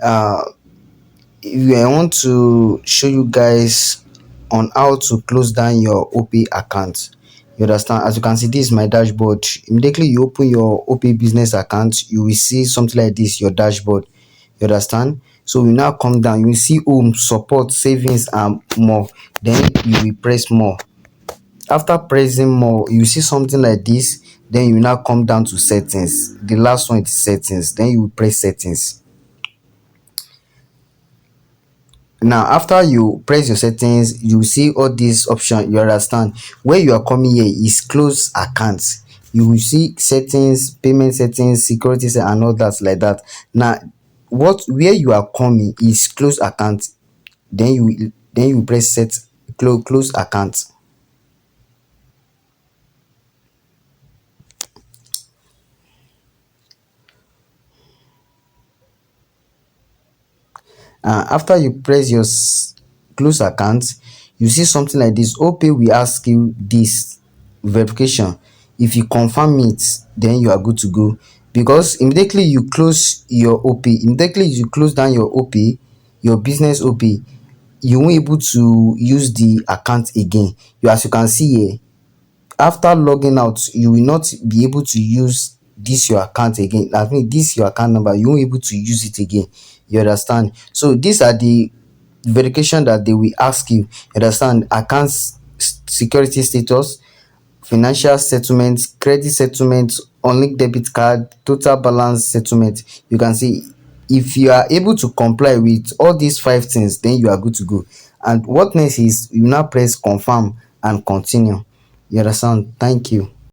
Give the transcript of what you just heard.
uh I want to show you guys on how to close down your Opay account. You understand? As you can see, this is my dashboard. Immediately you open your Opay business account, you will see something like this, your dashboard. You understand? So we now come down, you will see home, support, savings, and more. Then you will press more. After pressing more, you see something like this. Then you now come down to settings. The last one is settings. Then you will press settings. Now after you press your settings, you see all these options. You understand? Where you are coming here is close accounts. You will see settings, payment settings, security and all that like that. Now what where you are coming is close account. Then you press set close account. After you press your close account, you see something like this. Opay will ask you this verification. If you confirm it, then you are good to go. Because immediately you close your Opay, immediately you close down your Opay, your business Opay, you won't able to use the account again. As you can see here, after logging out, you will not be able to use this your account again. I mean, this your account number, you won't be able to use it again. You understand? So these are the verification that they will ask you. You understand? Accounts security status, financial settlements, credit settlements, unlinked debit card, total balance settlement. You can see if you are able to comply with all these five things, then you are good to go. And what next is you now press confirm and continue. You understand? Thank you.